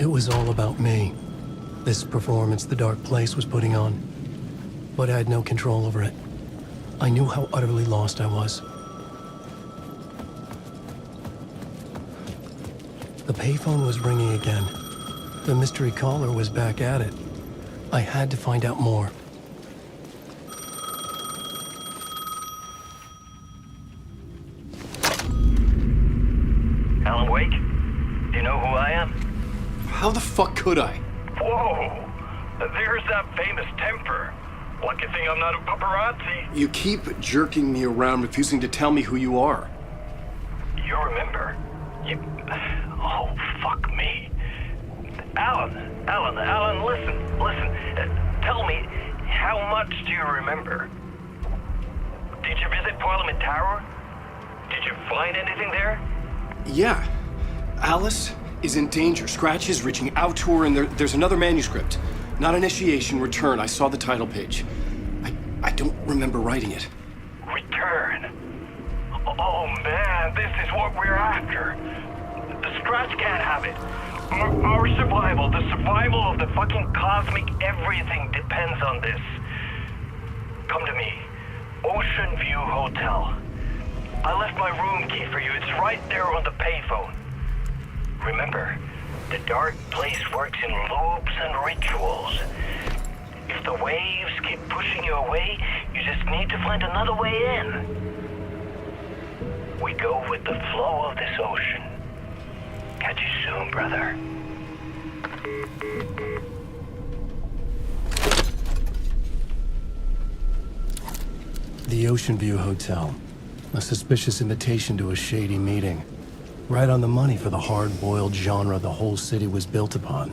It was all about me. This performance the dark place was putting on. But I had no control over it. I knew how utterly lost I was. The payphone was ringing again. The mystery caller was back at it. I had to find out more. Alan Wake? Do you know who I am? How the fuck could I? Whoa! There's that famous temper. Lucky thing I'm not a paparazzi. You keep jerking me around, refusing to tell me who you are. You remember? Oh, fuck me. Alan, listen. Tell me, how much do you remember? Did you visit Parliament Tower? Did you find anything there? Yeah. Alice is in danger. Scratch is reaching out to her, and there's another manuscript. Not initiation, return. I saw the title page. I don't remember writing it. Return? Oh man, this is what we're after. The Scratch can't have it. Our survival, the survival of the fucking cosmic everything depends on this. Come to me. Ocean View Hotel. I left my room key for you. It's right there on the payphone. Remember, the dark place works in loops and rituals. If the waves keep pushing you away, you just need to find another way in. We go with the flow of this ocean. Catch you soon, brother. The Ocean View Hotel. A suspicious invitation to a shady meeting. Right on the money for the hard-boiled genre the whole city was built upon.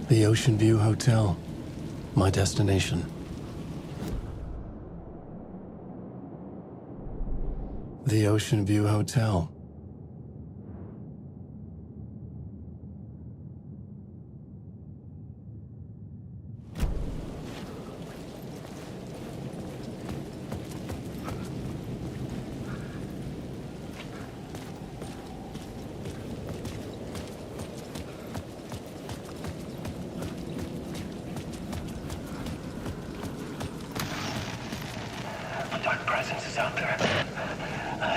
The Ocean View Hotel. My destination. The Ocean View Hotel. A dark presence is out there.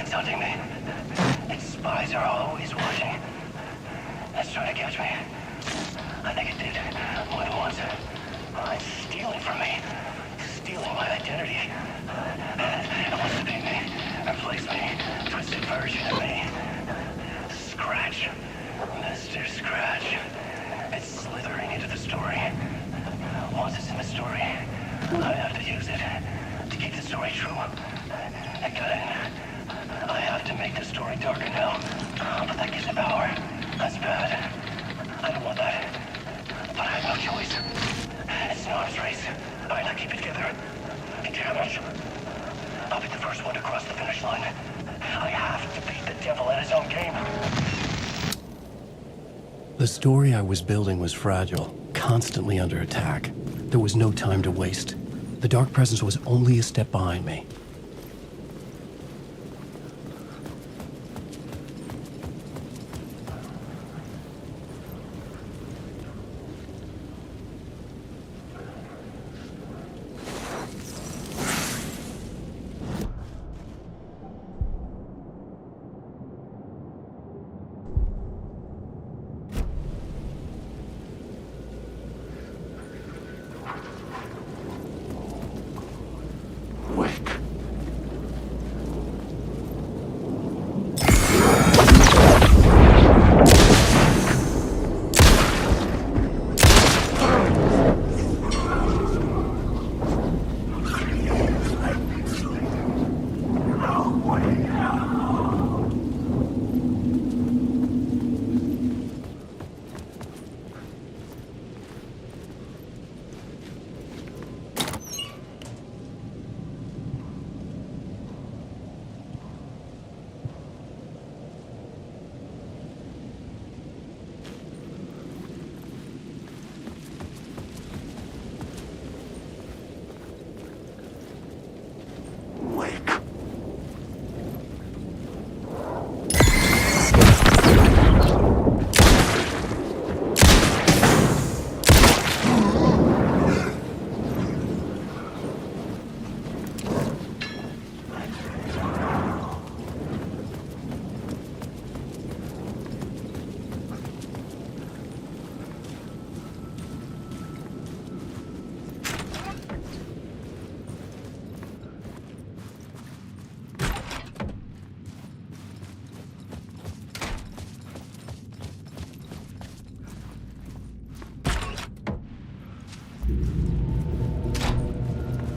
It's hunting me. Its spies are always watching. It's trying to catch me. I think it did more than once. It's stealing from me. Stealing my identity. It wants to be me. Replace me. Twisted version of me. Scratch. Mr. Scratch. It's slithering into the story. Once it's in the story, I have to use it to keep the story true. And good. I have to make the story darker now. But that gives it power. That's bad. I don't want that. But I have no choice. It's an arms race. I gotta keep it together. Damage. I'll be the first one to cross the finish line. I have to beat the devil at his own game. The story I was building was fragile, constantly under attack. There was no time to waste. The dark presence was only a step behind me.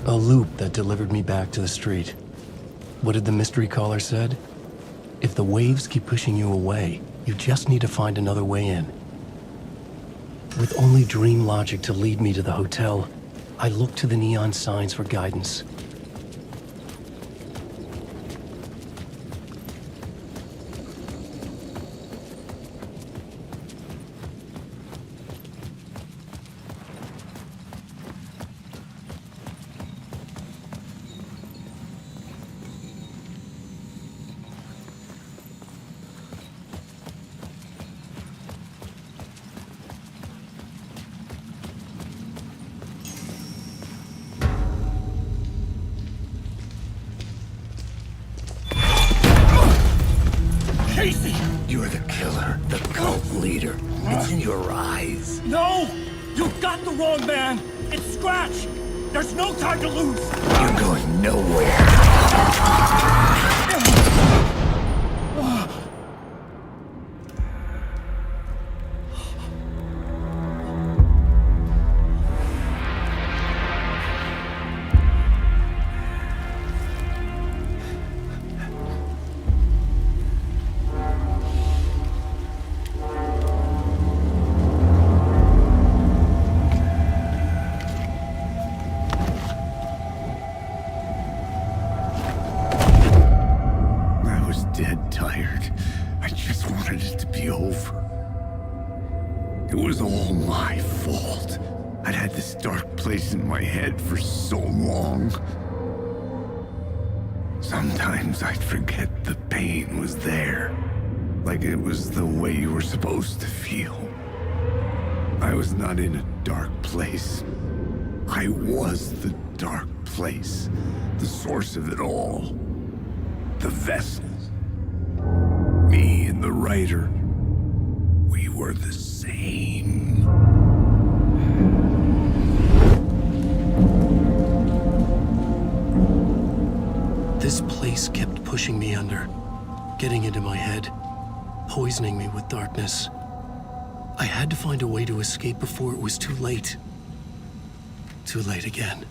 A loop that delivered me back to the street. What did the mystery caller said? If the waves keep pushing you away, you just need to find another way in. With only dream logic to lead me to the hotel, I looked to the neon signs for guidance. You're the killer, the cult leader. It's in your eyes. No! You got the wrong man! It's Scratch! There's no time to lose! You're going nowhere. Dead tired. I just wanted it to be over. It was all my fault. I'd had this dark place in my head for so long. Sometimes I'd forget the pain was there. Like it was the way you were supposed to feel. I was not in a dark place. I was the dark place. The source of it all. The vessel. Me and the writer, we were the same. This place kept pushing me under, getting into my head, poisoning me with darkness. I had to find a way to escape before it was too late. Too late again.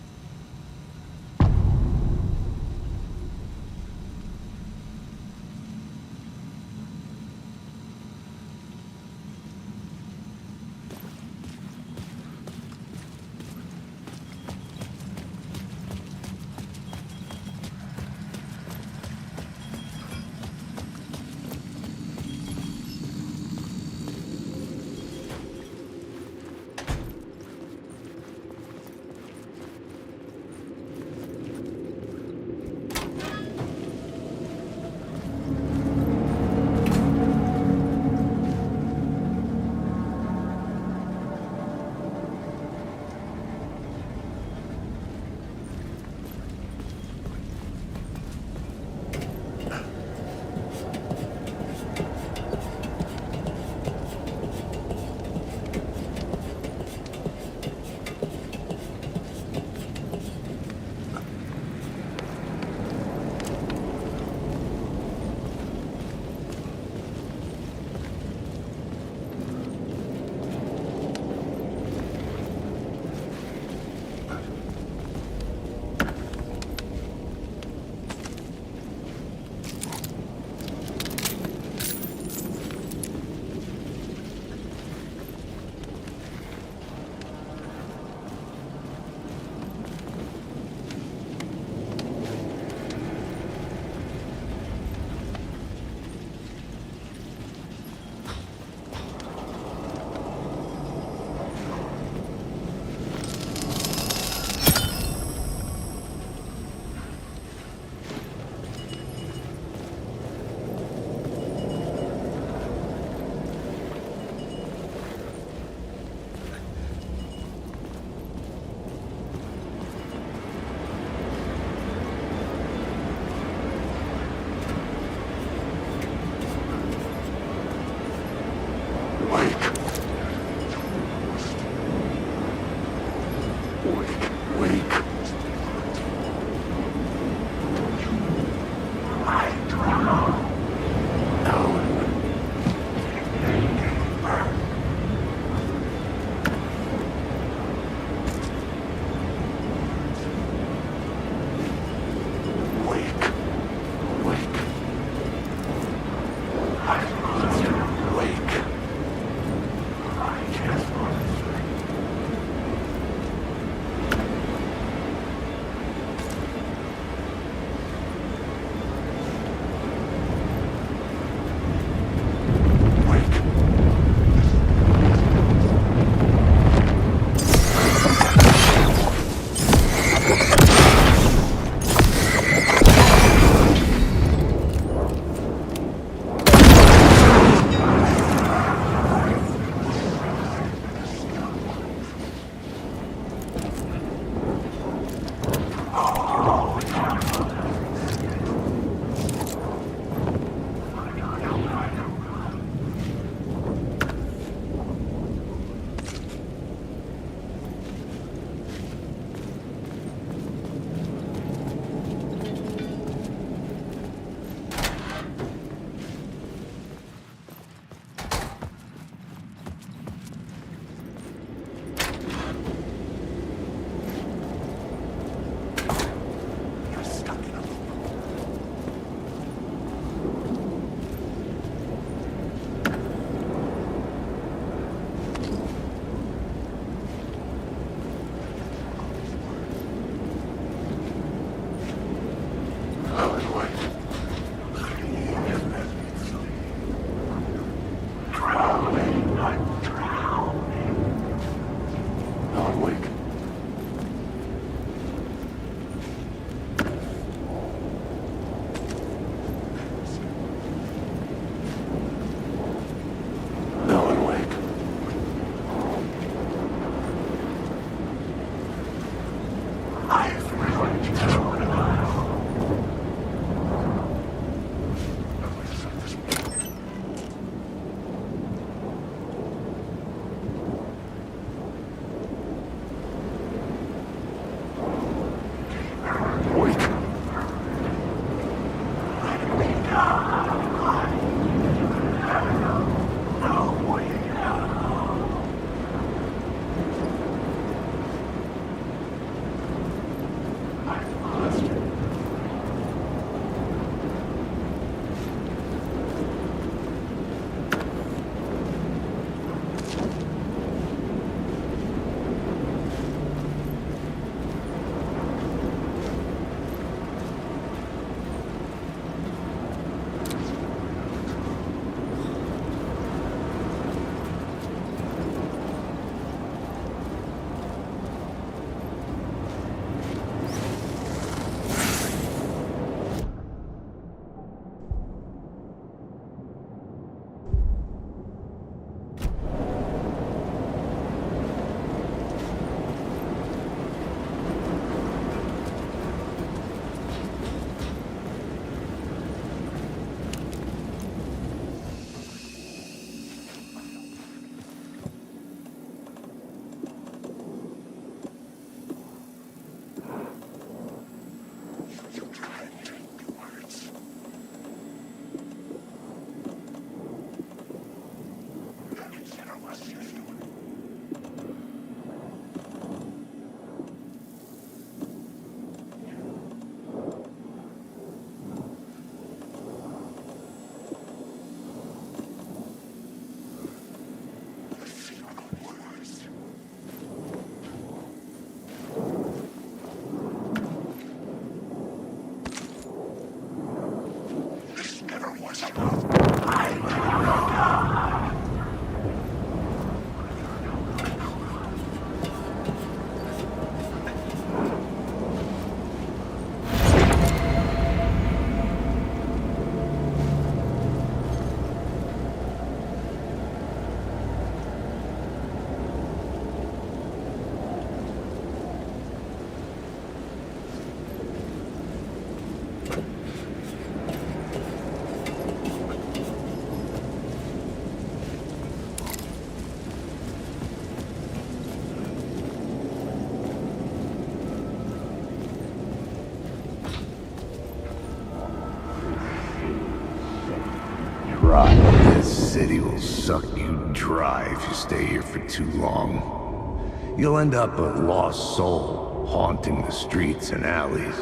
This city will suck you dry if you stay here for too long. You'll end up a lost soul, haunting the streets and alleys.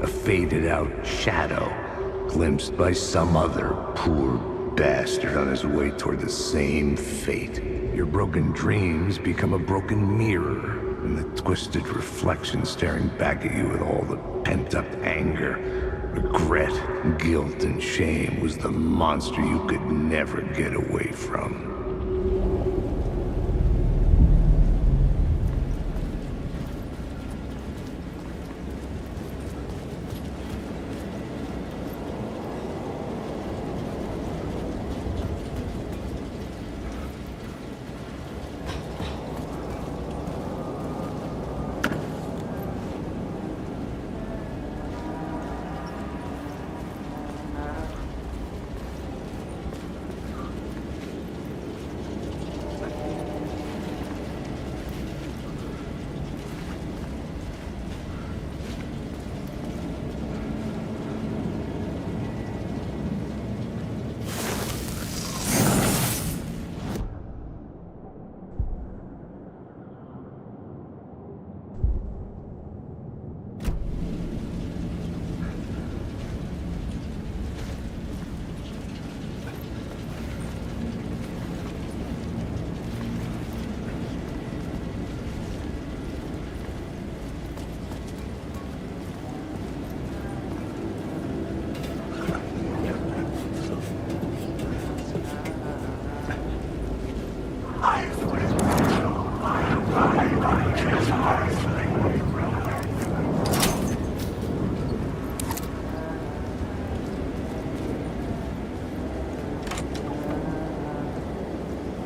A faded-out shadow, glimpsed by some other poor bastard on his way toward the same fate. Your broken dreams become a broken mirror, and the twisted reflection staring back at you with all the pent-up anger, regret, guilt, and shame was the monster you could never get away from.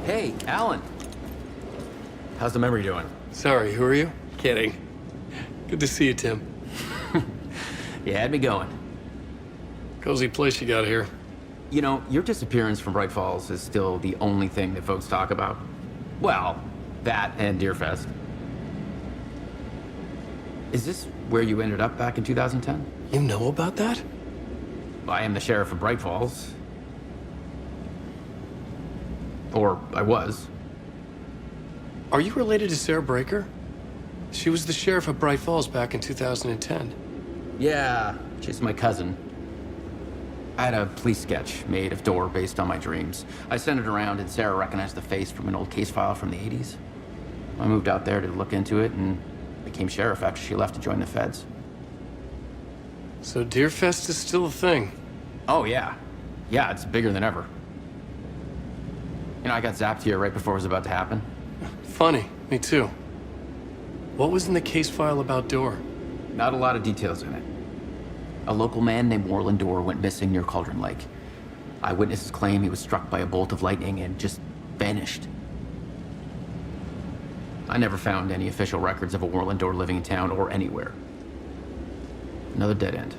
Hey, Alan. How's the memory doing? Sorry, who are you? Kidding. Good to see you, Tim. You had me going. Cozy place you got here. You know, your disappearance from Bright Falls is still the only thing that folks talk about. Well, that and Deerfest. Is this where you ended up back in 2010? You know about that? I am the sheriff of Bright Falls. Or I was. Are you related to Sarah Breaker? She was the sheriff of Bright Falls back in 2010. Yeah, she's my cousin. I had a police sketch made of Door based on my dreams. I sent it around and Sarah recognized the face from an old case file from the 80s. I moved out there to look into it and became sheriff after she left to join the feds. So Deerfest is still a thing. Oh, yeah. Yeah, it's bigger than ever. You know, I got zapped here right before it was about to happen. Funny, me too. What was in the case file about Door? Not a lot of details in it. A local man named Warland Door went missing near Cauldron Lake. Eyewitnesses claim he was struck by a bolt of lightning and just vanished. I never found any official records of a Warland Door living in town or anywhere. Another dead end.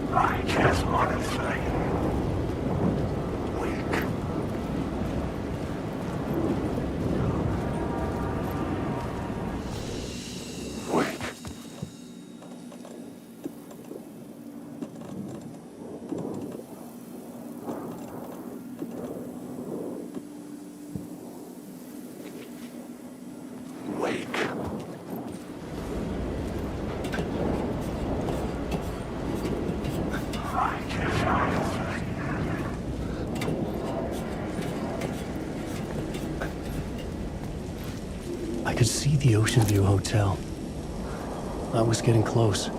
I just want to say, weak. Weak. Wake. I could see the Ocean View Hotel. I was getting close.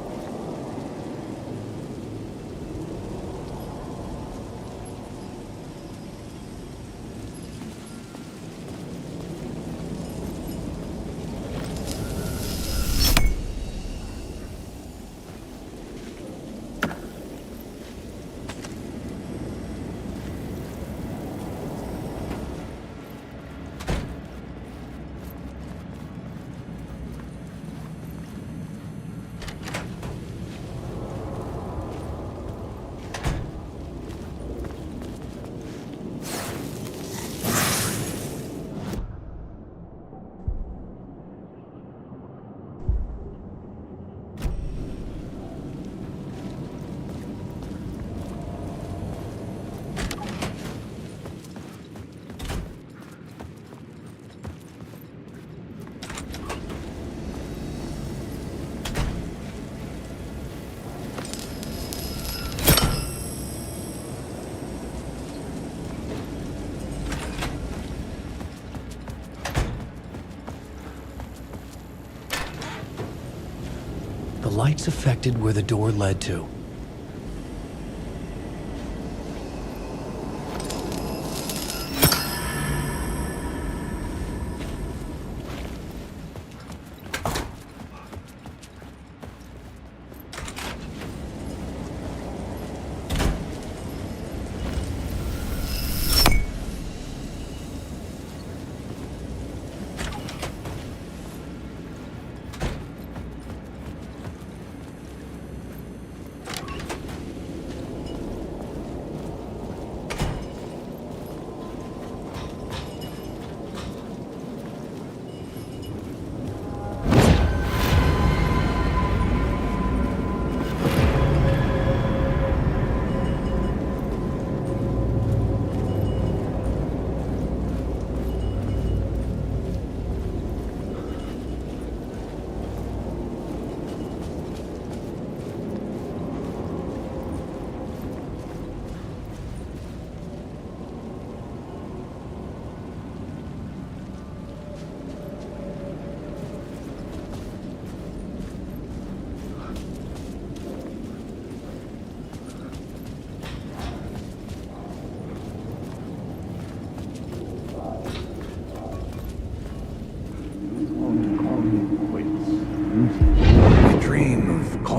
The lights affected where the door led to.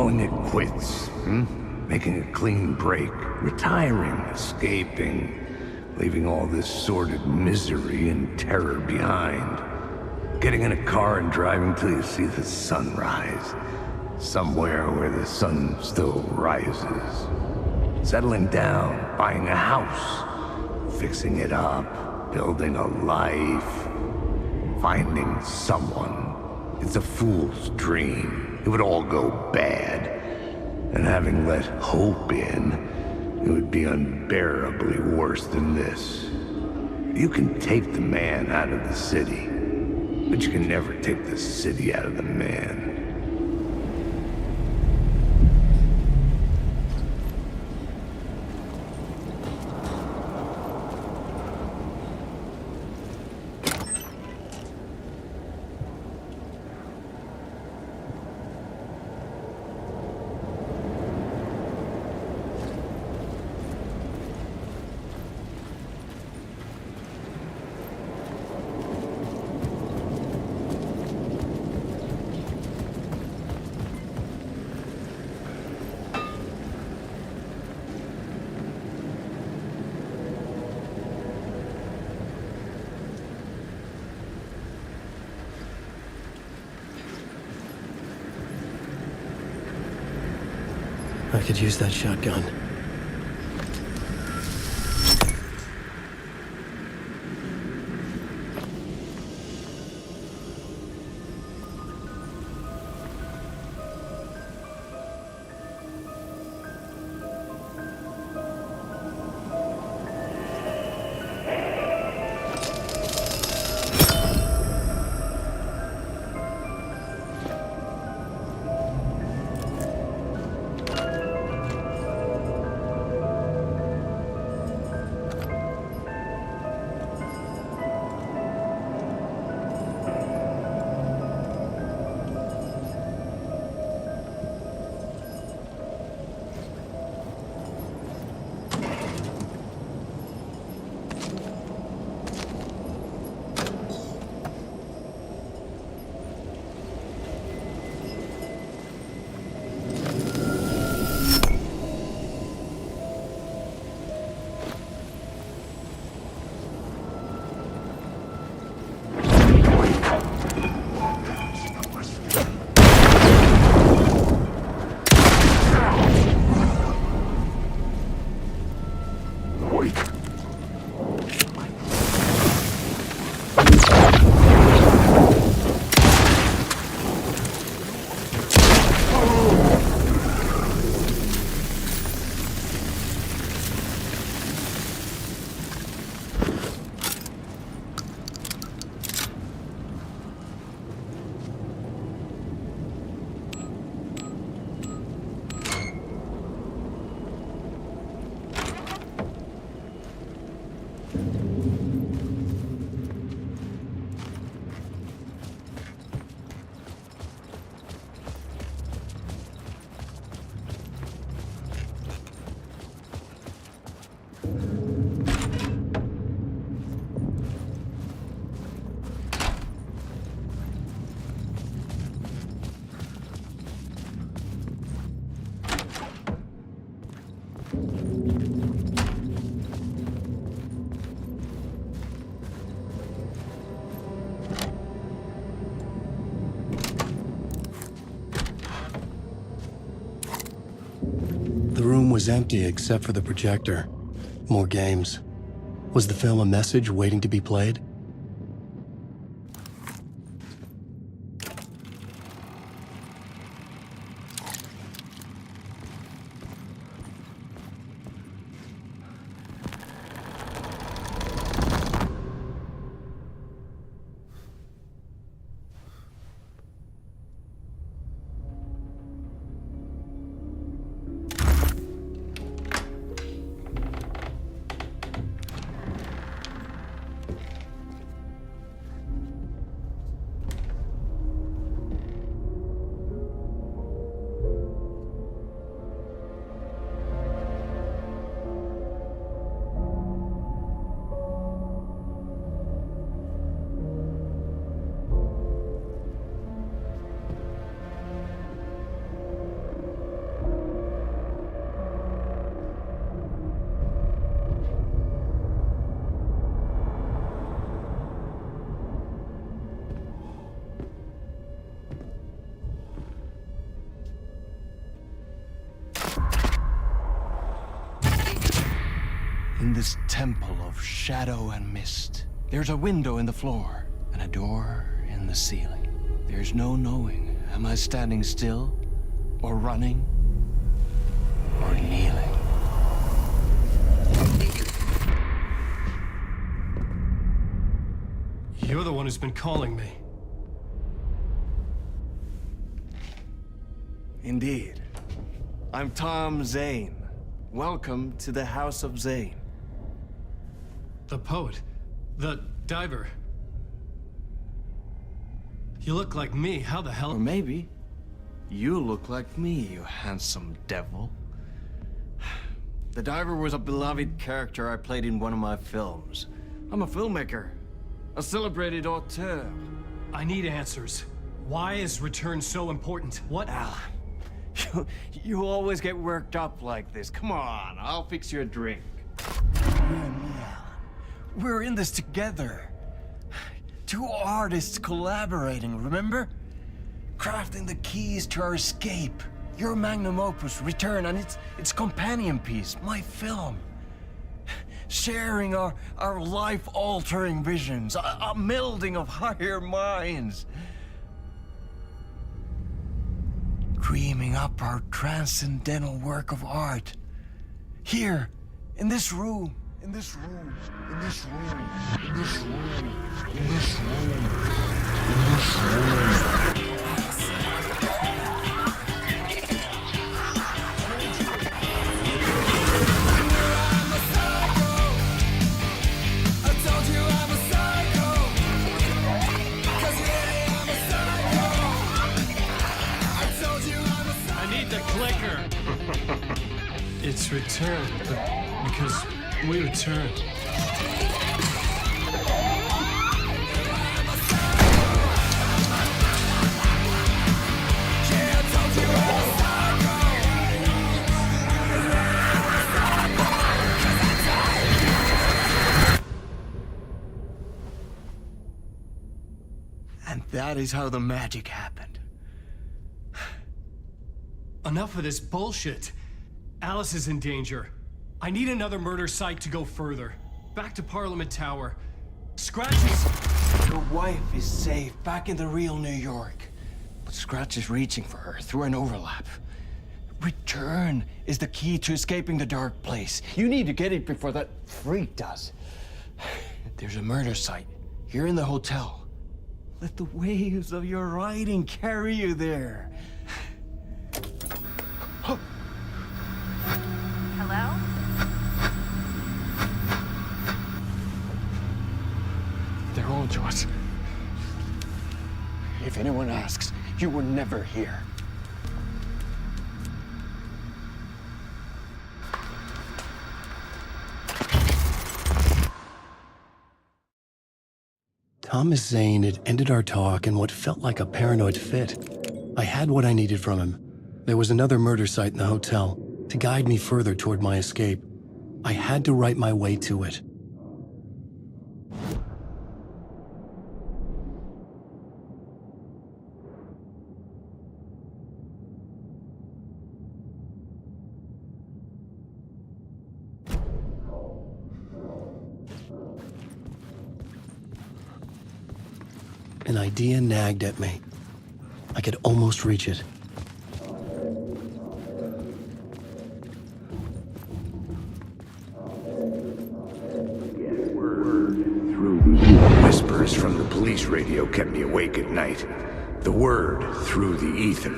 calling it quits, making a clean break, retiring, escaping, leaving all this sordid misery and terror behind. Getting in a car and driving till you see the sun rise. Somewhere where the sun still rises. Settling down, buying a house, fixing it up, building a life, finding someone. It's a fool's dream. It would all go bad. And having let hope in, it would be unbearably worse than this. You can take the man out of the city, but you can never take the city out of the man. I could use that shotgun. The room was empty except for the projector. More games. Was the film a message waiting to be played? this temple of shadow and mist. There's a window in the floor and a door in the ceiling. There's no knowing, am I standing still, or running, or kneeling? You're the one who's been calling me. Indeed. I'm Tom Zane. Welcome to the House of Zane. The poet. The diver. You look like me. How the hell? Or maybe you look like me, you handsome devil. The diver was a beloved character I played in one of my films. I'm a filmmaker, a celebrated auteur. I need answers. Why is Return so important? What? You always get worked up like this. Come on, I'll fix you a drink. We're in this together. Two artists collaborating, remember? Crafting the keys to our escape. Your magnum opus, Return, and its companion piece, my film. Sharing our life-altering visions, a melding of higher minds. Dreaming up our transcendental work of art. Here, in this room, in this room, in this room, in this room, in this room, in this room. It's Return, because we return. And that is how the magic happened. Enough of this bullshit. Alice is in danger. I need another murder site to go further. Back to Parliament Tower. Scratch is... Your wife is safe, back in the real New York. But Scratch is reaching for her through an overlap. Return is the key to escaping the dark place. You need to get it before that freak does. There's a murder site here in the hotel. Let the waves of your writing carry you there. Hello? They're on to us. If anyone asks, you were never here. Thomas Zane had ended our talk in what felt like a paranoid fit. I had what I needed from him. There was another murder site in the hotel to guide me further toward my escape. I had to write my way to it. An idea nagged at me. I could almost reach it. Whispers from the police radio kept me awake at night. The word through the ether.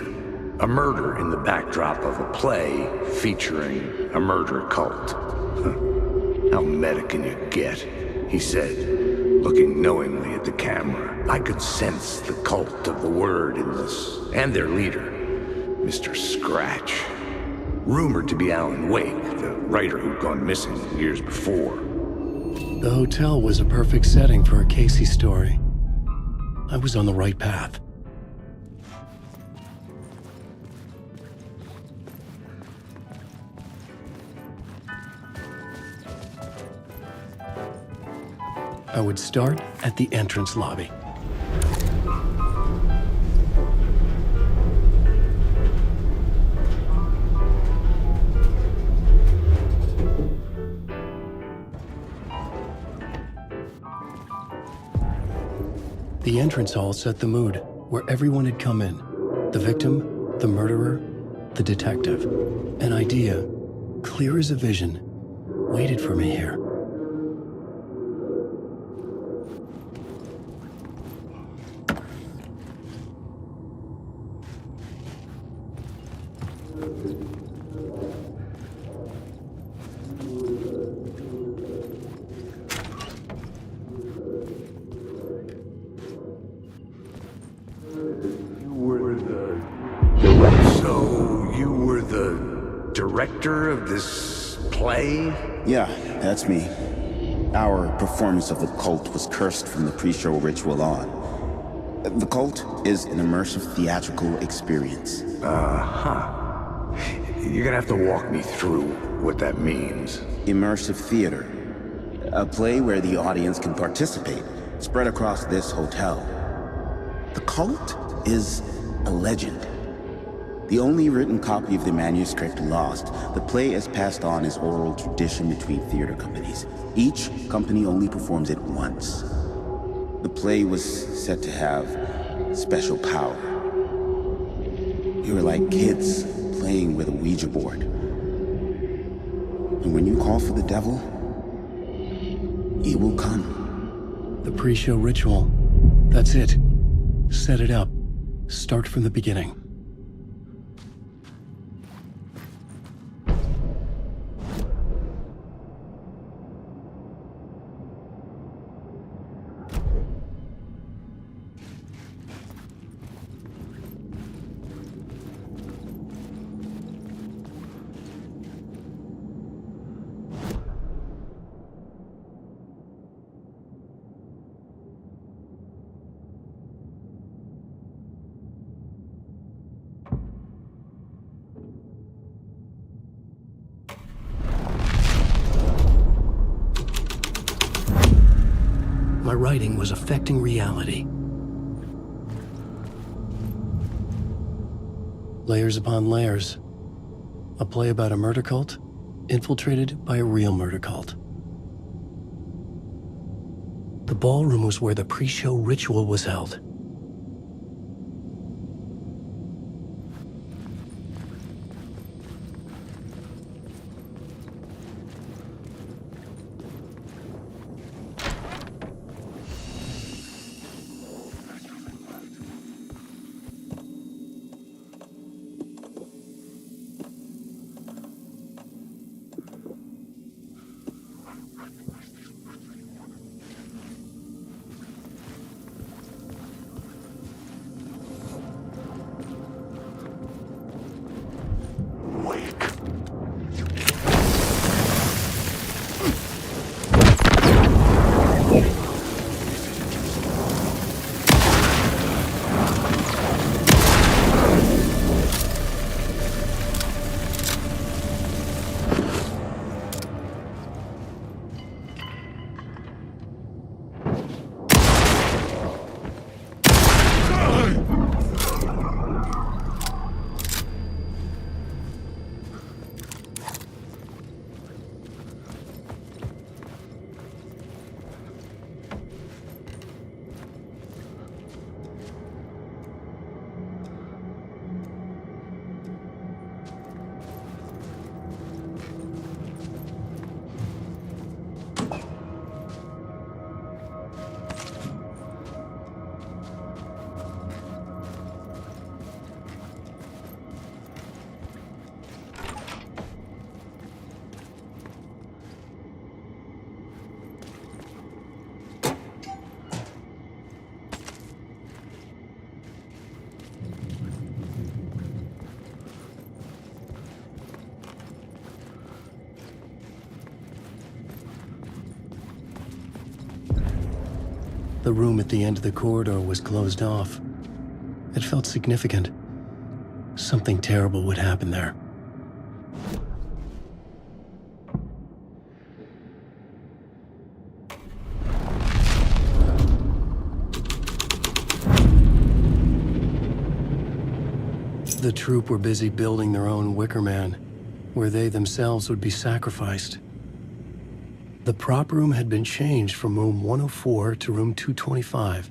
A murder in the backdrop of a play featuring a murder cult. How meta can you get? He said, looking knowingly at the camera. I could sense the cult of the word in this, and their leader, Mr. Scratch. Rumored to be Alan Wake, the writer who'd gone missing years before. The hotel was a perfect setting for a Casey story. I was on the right path. I would start at the entrance lobby. The entrance hall set the mood, where everyone had come in. The victim, the murderer, the detective. An idea, clear as a vision, waited for me here. So, you were the director of this play? Yeah, that's me. Our performance of The Cult was cursed from the pre-show ritual on. The Cult is an immersive theatrical experience. You're gonna have to walk me through what that means. Immersive theater. A play where the audience can participate, spread across this hotel. The Cult is a legend. The only written copy of the manuscript lost, the play is passed on as oral tradition between theater companies. Each company only performs it once. The play was said to have special power. We were like kids playing with a Ouija board. And when you call for the devil, he will come. The pre-show ritual. That's it. Set it up. Start from the beginning. My writing was affecting reality. Layers upon layers. A play about a murder cult, infiltrated by a real murder cult. The ballroom was where the pre-show ritual was held. The room at the end of the corridor was closed off. It felt significant. Something terrible would happen there. The troupe were busy building their own Wicker Man, where they themselves would be sacrificed. The prop room had been changed from room 104 to room 225.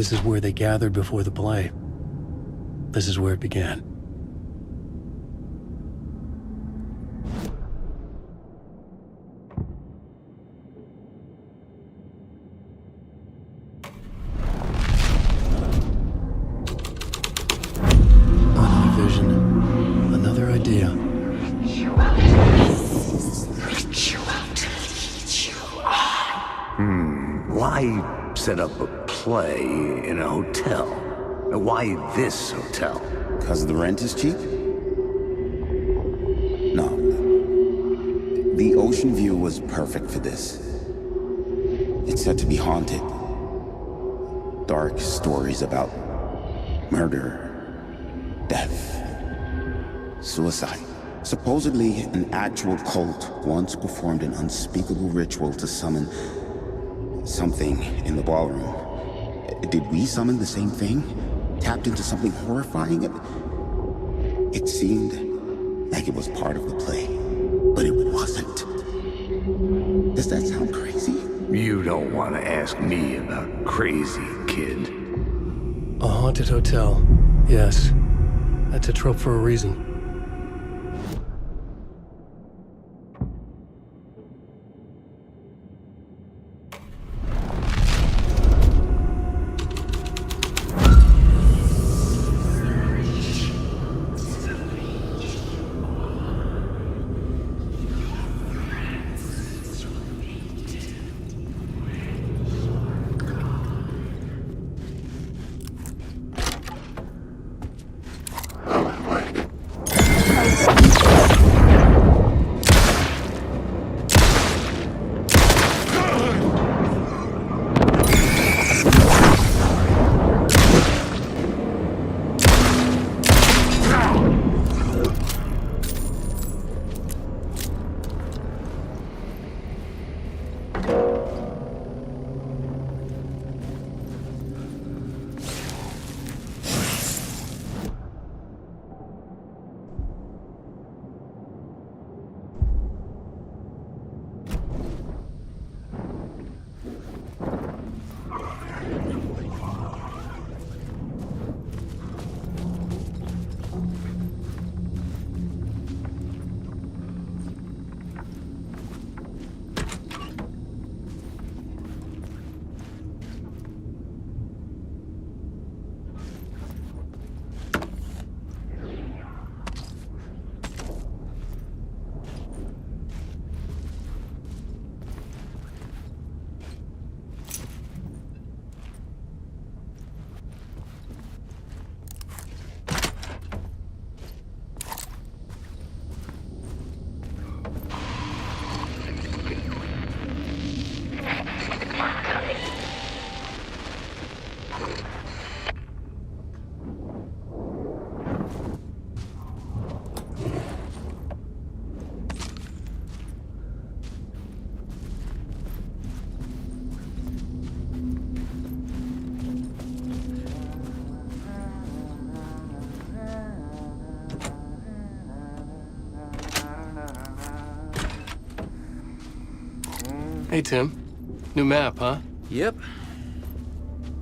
This is where they gathered before the play. This is where it began. Another vision. Another idea. Why set up a play in a hotel? Why this hotel? Because the rent is cheap? No. The ocean view was perfect for this. It's said to be haunted. Dark stories about murder, death, suicide. Supposedly, an actual cult once performed an unspeakable ritual to summon something in the ballroom. Did we summon the same thing? Tapped into something horrifying? It seemed like it was part of the play, but it wasn't. Does that sound crazy? You don't want to ask me about crazy, kid. A haunted hotel. Yes. That's a trope for a reason. Hey, Tim. New map, huh? Yep.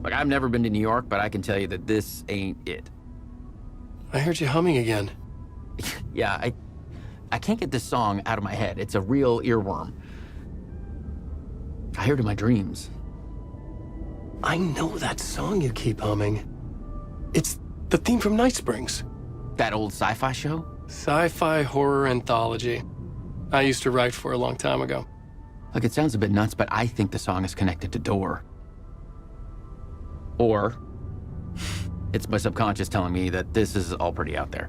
Like, I've never been to New York, but I can tell you that this ain't it. I heard you humming again. Yeah, I can't get this song out of my head. It's a real earworm. I hear it in my dreams. I know that song you keep humming. It's the theme from Night Springs. That old sci-fi show? Sci-fi horror anthology. I used to write for a long time ago. Like, it sounds a bit nuts, but I think the song is connected to Door. Or it's my subconscious telling me that this is all pretty out there.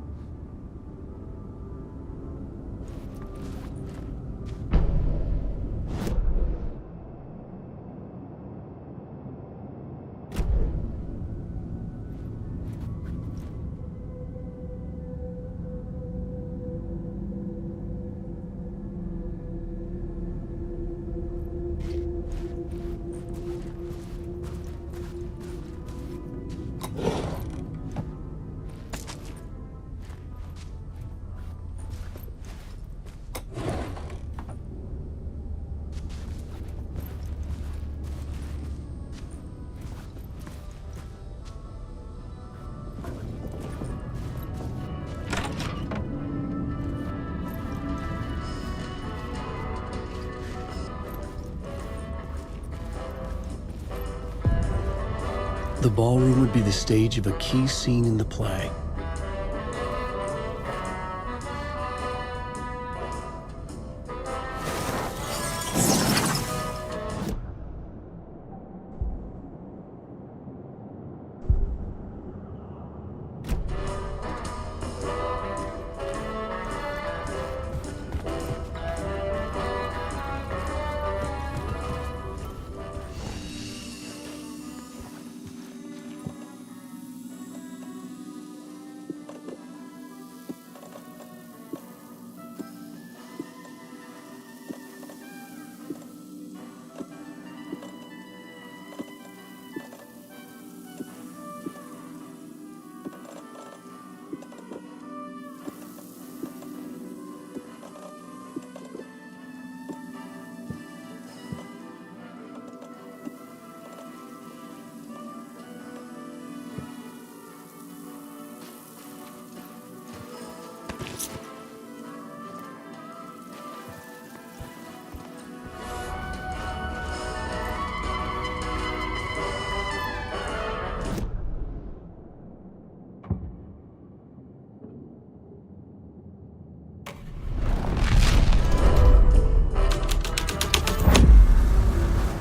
The ballroom would be the stage of a key scene in the play.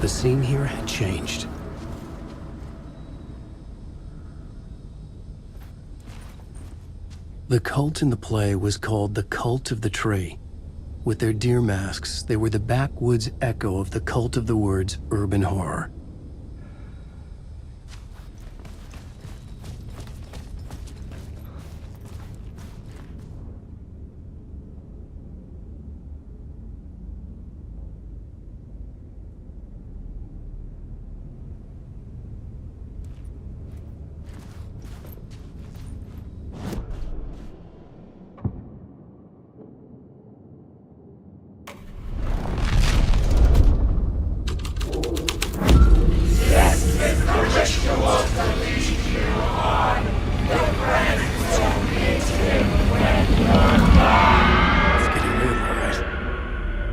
The scene here had changed. The cult in the play was called the Cult of the Tree. With their deer masks, they were the backwoods echo of the cult of the word's urban horror.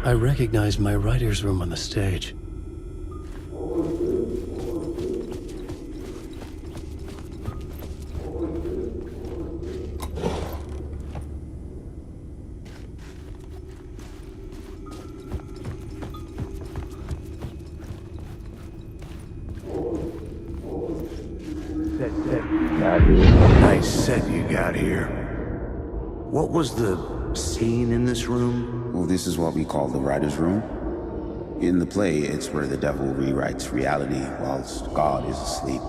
I recognized my writer's room on the stage. Nice set you got here. What was the scene in this room? Well, this is what we call the writer's room. In the play, it's where the devil rewrites reality whilst God is asleep.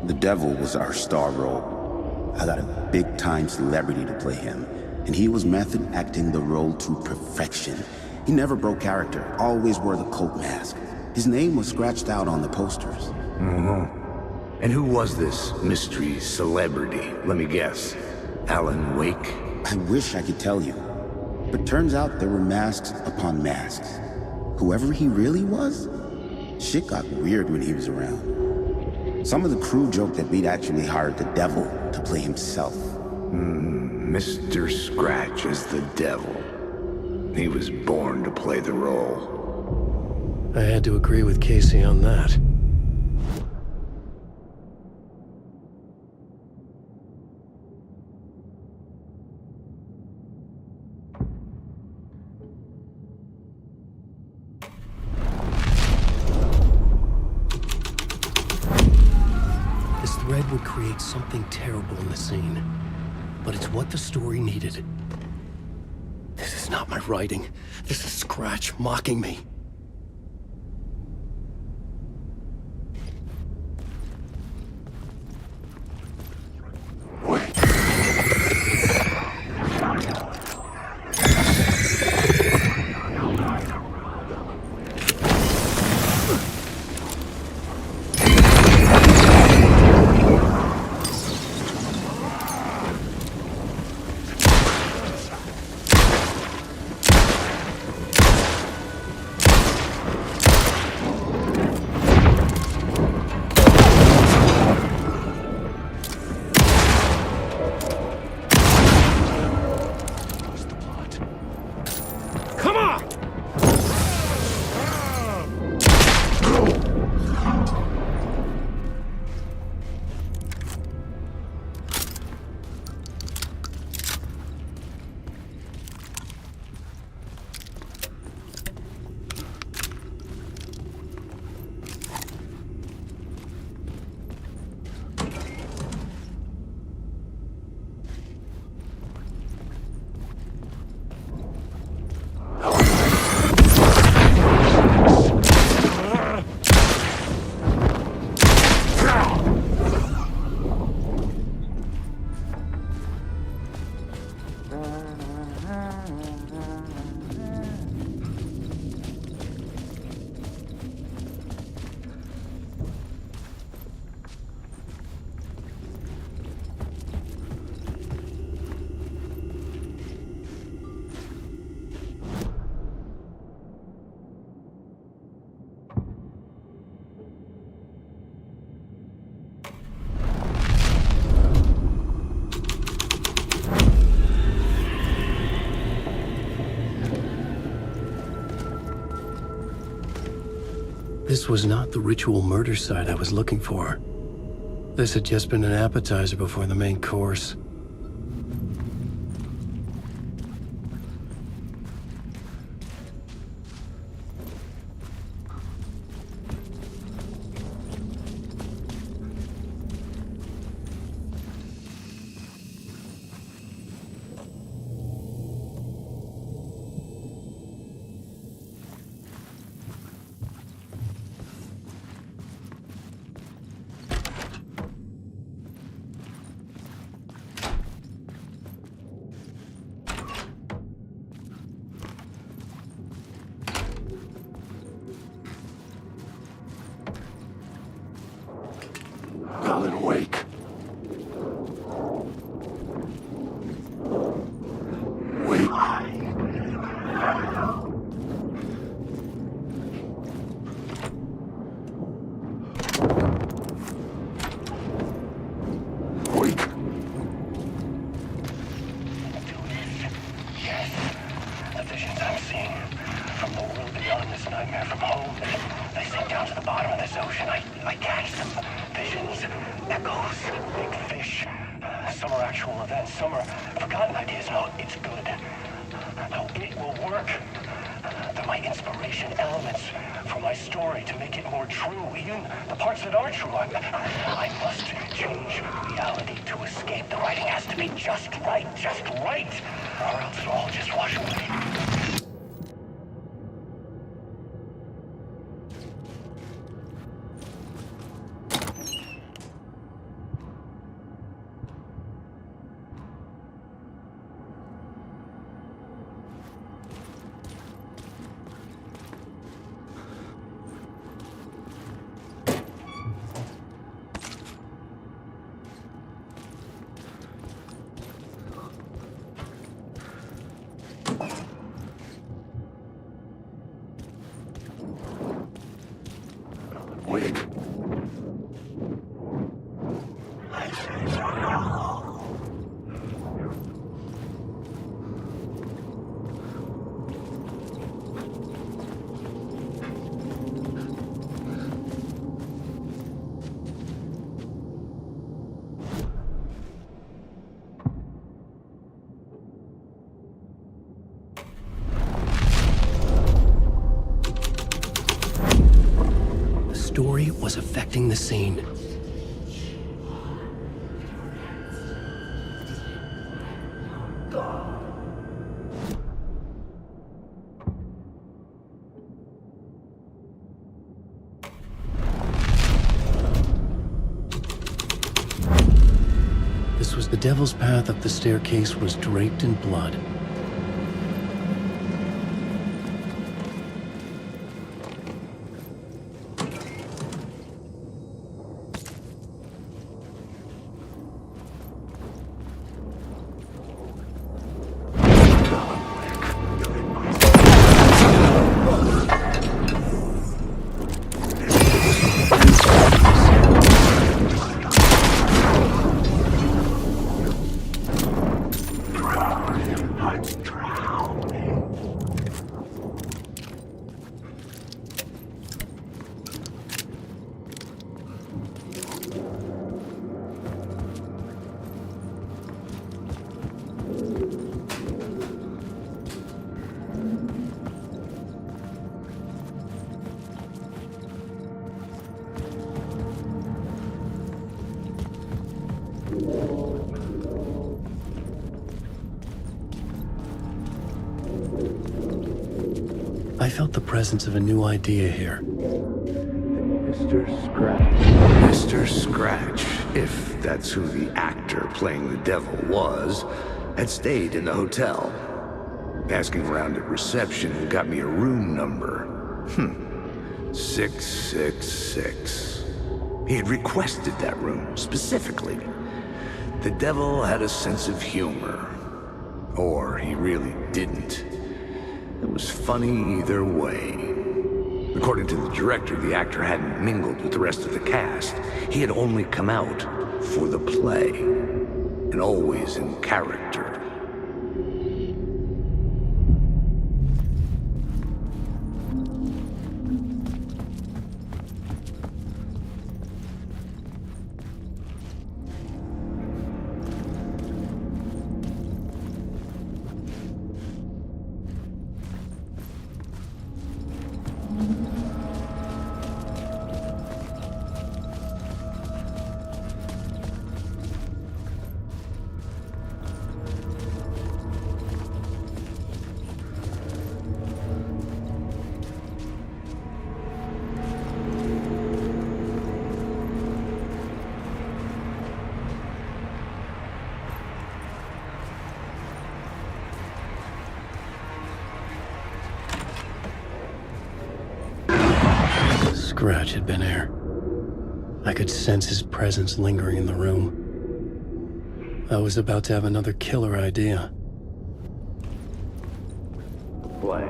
The devil was our star role. I got a big-time celebrity to play him, and he was method acting the role to perfection. He never broke character, always wore the cult mask. His name was scratched out on the posters. And who was this mystery celebrity? Let me guess. Alan Wake? I wish I could tell you, but turns out there were masks upon masks. Whoever he really was, shit got weird when he was around. Some of the crew joked that we'd actually hired the devil to play himself. Mr. Scratch is the devil. He was born to play the role. I had to agree with Casey on that. This thread would create something terrible in the scene, but it's what the story needed. This is not my writing. This is Scratch mocking me. This was not the ritual murder site I was looking for. This had just been an appetizer before the main course. Colin, awake. Wait. Wake. Yes. The visions I'm seeing from the world beyond this nightmare from home, they sink down to the bottom of this ocean. I catch them. Visions, echoes, big fish. Some are actual events, some are forgotten ideas. No, it's good. No, it will work. They're my inspiration, elements from my story to make it more true. Even the parts that are true, I must change reality to escape. The writing has to be just right, or else it'll all just wash away. Wake. The story was affecting the scene. This was the devil's path up the staircase was draped in blood. I felt the presence of a new idea here. Mr. Scratch. Mr. Scratch, if that's who the actor playing the devil was, had stayed in the hotel. Asking around at reception got me a room number. 666. He had requested that room, specifically. The devil had a sense of humor. Or he really didn't. It was funny either way. According to the director, the actor hadn't mingled with the rest of the cast. He had only come out for the play, and always in character. Scratch had been here. I could sense his presence lingering in the room. I was about to have another killer idea. Play.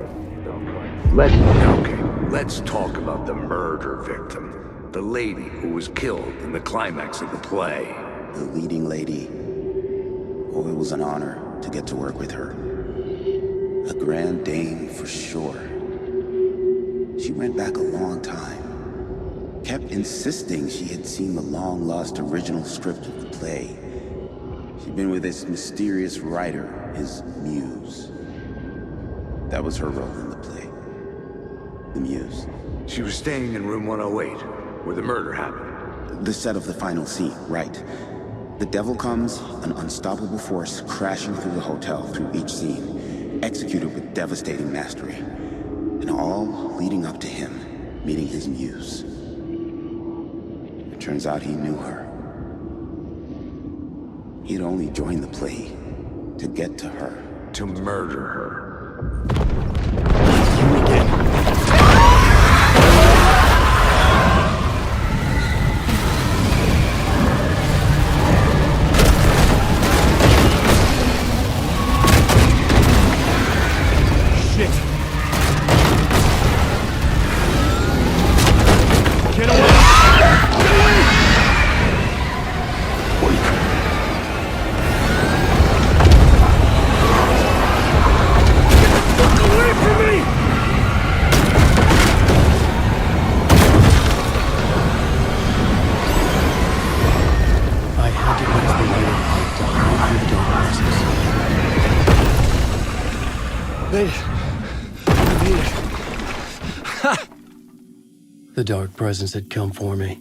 Let's talk about the murder victim. The lady who was killed in the climax of the play. The leading lady. Oh, it was an honor to get to work with her. A grand dame for sure. She went back a long time. Kept insisting she had seen the long-lost original script of the play. She'd been with this mysterious writer, his muse. That was her role in the play. The muse. She was staying in room 108, where the murder happened. The set of the final scene, right. The devil comes, an unstoppable force crashing through the hotel through each scene, executed with devastating mastery. And all leading up to him meeting his muse. It turns out he knew her. He'd only joined the play to get to her. To murder her. You again. Shit! Get away! The dark presence had come for me,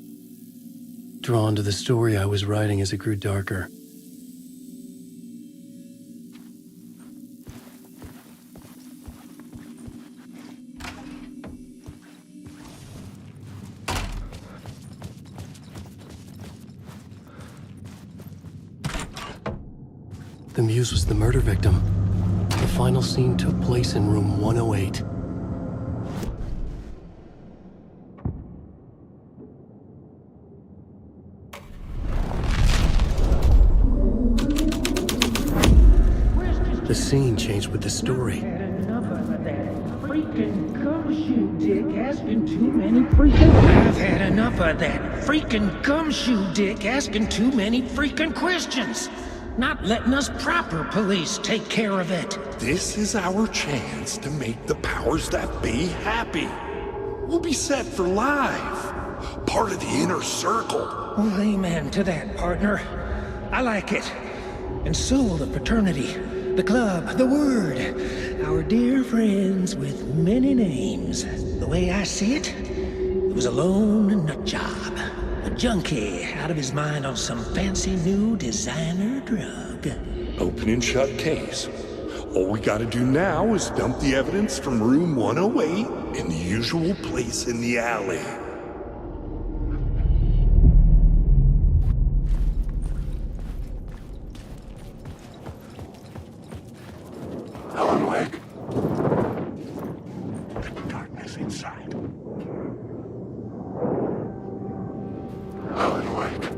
drawn to the story I was writing as it grew darker. The muse was the murder victim. The final scene took place in room 108. The scene changed with the story. Had enough of that freaking gumshoe dick asking too many freaking. I've had enough of that freaking gumshoe dick asking too many freaking questions. Not letting us proper police take care of it. This is our chance to make the powers that be happy. We'll be set for life. Part of the inner circle. Well, amen to that, partner. I like it. And so will the fraternity, the club, the word. Our dear friends with many names. The way I see it, it was a lone nut job. A junkie out of his mind on some fancy new designer drug. Open and shut case. All we gotta do now is dump the evidence from room 108 in the usual place in the alley. Alan Wake. The darkness inside. Alan Wake.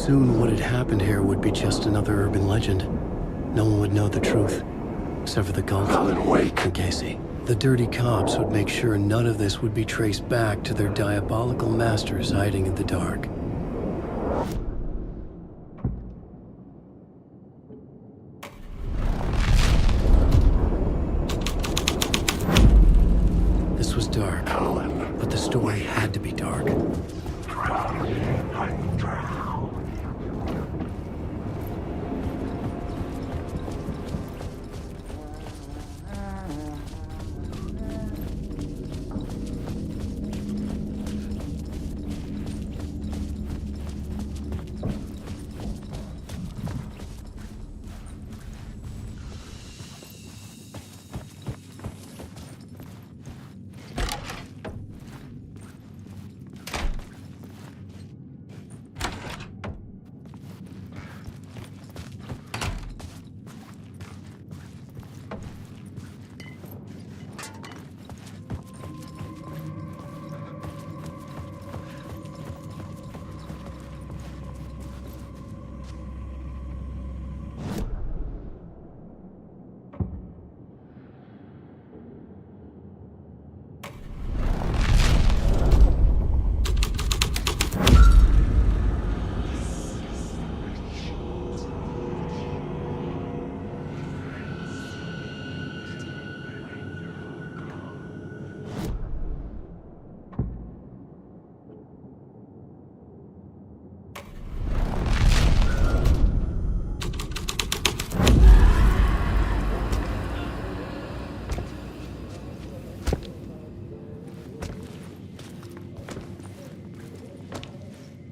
Soon what had happened here would be just another urban legend. No one would know the truth, except for the cult and Casey. The dirty cops would make sure none of this would be traced back to their diabolical masters hiding in the dark. This was dark, but the story had to be dark.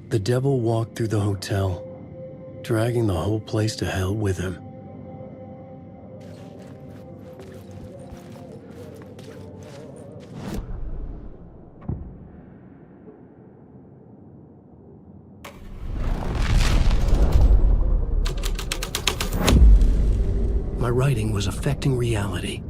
The devil walked through the hotel, dragging the whole place to hell with him. My writing was affecting reality.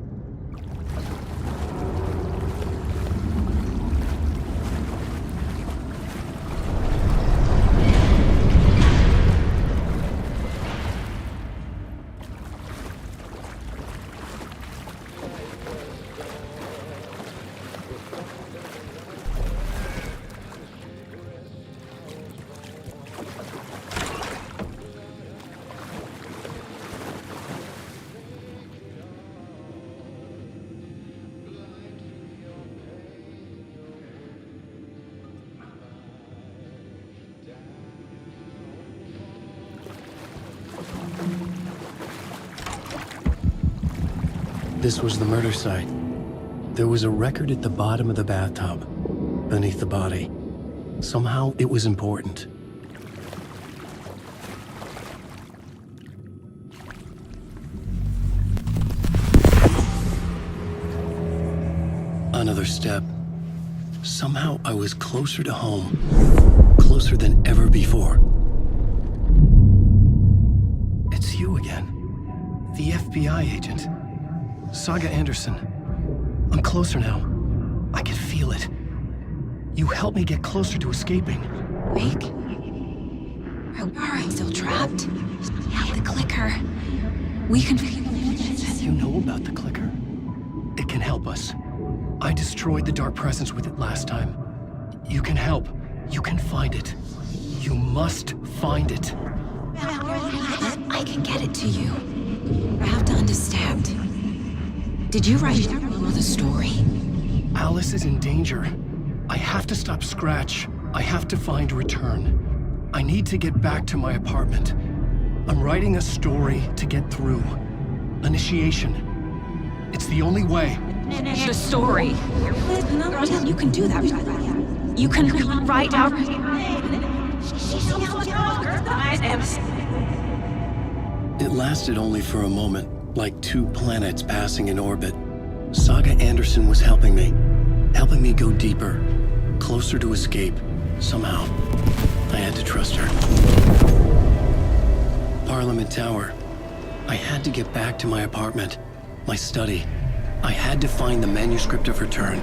This was the murder site. There was a record at the bottom of the bathtub, beneath the body. Somehow it was important. Another step. Somehow I was closer to home, closer than ever before. It's you again, the FBI agent. Saga Anderson. I'm closer now. I can feel it. You helped me get closer to escaping. Wake? Are I still trapped? Yeah, the clicker. We can... You know about the clicker? It can help us. I destroyed the dark presence with it last time. You can help. You can find it. You must find it. I can get it to you. I have to understand. Did you write the story? Alice is in danger. I have to stop Scratch. I have to find Return. I need to get back to my apartment. I'm writing a story to get through. Initiation. It's the only way. The story. You can do that. You can write out... It lasted only for a moment. Like two planets passing in orbit. Saga Anderson was helping me go deeper, closer to escape. Somehow, I had to trust her. Parliament Tower. I had to get back to my apartment, my study. I had to find the manuscript of Return.